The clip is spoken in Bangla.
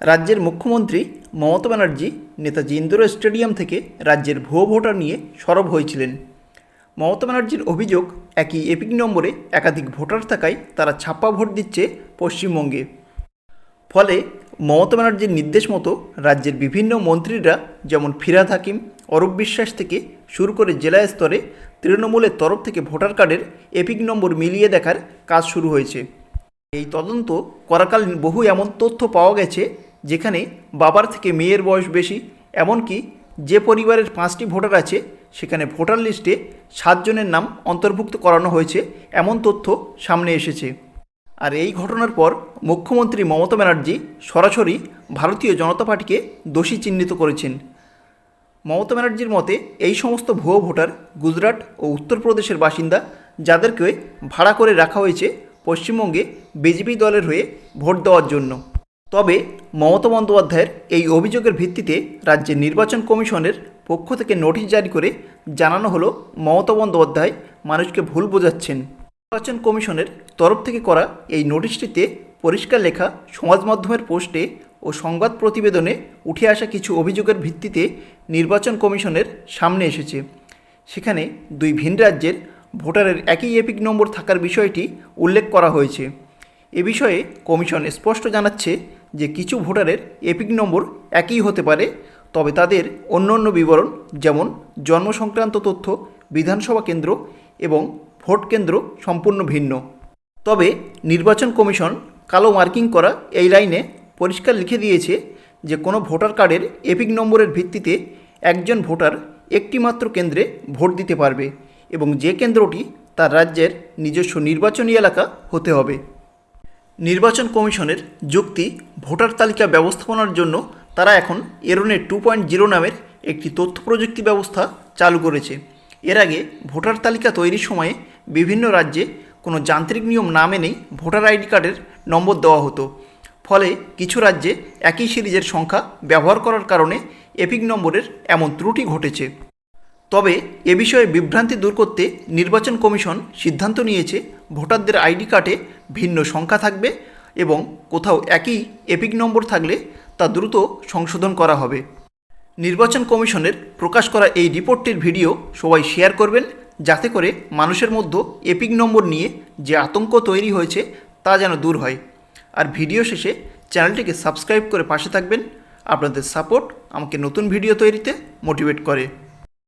রাজ্যের মুখ্যমন্ত্রী মমতা ব্যানার্জি নেতাজি ইন্দিরা স্টেডিয়াম থেকে রাজ্যের ভুয়ো ভোটার নিয়ে সরব হয়েছিলেন। মমতা ব্যানার্জির অভিযোগ, একই এপিক নম্বরে একাধিক ভোটার থাকায় তারা ছাপ্পা ভোট দিচ্ছে পশ্চিমবঙ্গে। ফলে মমতা ব্যানার্জির নির্দেশ মতো রাজ্যের বিভিন্ন মন্ত্রীরা, যেমন ফিরহাদ হাকিম, অরূপ বিশ্বাস থেকে শুরু করে জেলা স্তরে তৃণমূলের তরফ থেকে ভোটার কার্ডের এপিক নম্বর মিলিয়ে দেখার কাজ শুরু হয়েছে। এই তদন্ত করাকালীন বহু এমন তথ্য পাওয়া গেছে যেখানে বাবার থেকে মেয়ের বয়স বেশি, এমনকি যে পরিবারের 5টি ভোটার আছে সেখানে ভোটার লিস্টে 7 জনের নাম অন্তর্ভুক্ত করানো হয়েছে, এমন তথ্য সামনে এসেছে। আর এই ঘটনার পর মুখ্যমন্ত্রী মমতা ব্যানার্জি সরাসরি ভারতীয় জনতা পার্টিকে দোষী চিহ্নিত করেছেন। মমতা ব্যানার্জির মতে এই সমস্ত ভুয়ো ভোটার গুজরাট ও উত্তরপ্রদেশের বাসিন্দা, যাদেরকে ভাড়া করে রাখা হয়েছে পশ্চিমবঙ্গে বিজেপি দলের হয়ে ভোট দেওয়ার জন্য। তবে মমতা বন্দ্যোপাধ্যায়ের এই অভিযোগের ভিত্তিতে রাজ্যের নির্বাচন কমিশনের পক্ষ থেকে নোটিশ জারি করে জানানো হলো মমতা বন্দ্যোপাধ্যায় মানুষকে ভুল বোঝাচ্ছেন। নির্বাচন কমিশনের তরফ থেকে করা এই নোটিশটিতে পরিষ্কার লেখা, সমাজ মাধ্যমের পোস্টে ও সংবাদ প্রতিবেদনে উঠে আসা কিছু অভিযোগের ভিত্তিতে নির্বাচন কমিশনের সামনে এসেছে। সেখানে 2 ভিন রাজ্যের ভোটারের একই এপিক নম্বর থাকার বিষয়টি উল্লেখ করা হয়েছে। এ বিষয়ে কমিশন স্পষ্ট জানাচ্ছে যে কিছু ভোটারের এপিক নম্বর একই হতে পারে, তবে তাদের অন্য অন্য বিবরণ, যেমন জন্ম সংক্রান্ত তথ্য, বিধানসভা কেন্দ্র এবং ভোট কেন্দ্র সম্পূর্ণ ভিন্ন। তবে নির্বাচন কমিশন কালো মার্কিং করা এই লাইনে পরিষ্কার লিখে দিয়েছে যে কোনো ভোটার কার্ডের এপিক নম্বরের ভিত্তিতে একজন ভোটার একটি মাত্র কেন্দ্রে ভোট দিতে পারবে এবং যে কেন্দ্রটি তার রাজ্যের নিজস্ব নির্বাচনী এলাকা হতে হবে। নির্বাচন কমিশনের যুক্তি, ভোটার তালিকা ব্যবস্থাপনার জন্য তারা এখন এরোনেট 2.0 নামের একটি তথ্য প্রযুক্তি ব্যবস্থা চালু করেছে। এর আগে ভোটার তালিকা তৈরির সময়ে বিভিন্ন রাজ্যে কোনো যান্ত্রিক নিয়ম না মেনেই ভোটার আইডি কার্ডের নম্বর দেওয়া হতো। ফলে কিছু রাজ্যে একই সিরিজের সংখ্যা ব্যবহার করার কারণে এপিক নম্বরের এমন ত্রুটি ঘটেছে। তবে এ বিষয়ে বিভ্রান্তি দূর করতে নির্বাচন কমিশন সিদ্ধান্ত নিয়েছে ভোটারদের আইডি কার্ডে ভিন্ন সংখ্যা থাকবে এবং কোথাও একই এপিক নম্বর থাকলে তা দ্রুত সংশোধন করা হবে। নির্বাচন কমিশনের প্রকাশ করা এই রিপোর্টটির ভিডিও সবাই শেয়ার করবেন, যাতে করে মানুষের মধ্যে এপিক নম্বর নিয়ে যে আতঙ্ক তৈরি হয়েছে তা যেন দূর হয়। আর ভিডিও শেষে চ্যানেলটিকে সাবস্ক্রাইব করে পাশে থাকবেন। আপনাদের সাপোর্ট আমাকে নতুন ভিডিও তৈরিতে মোটিভেট করে।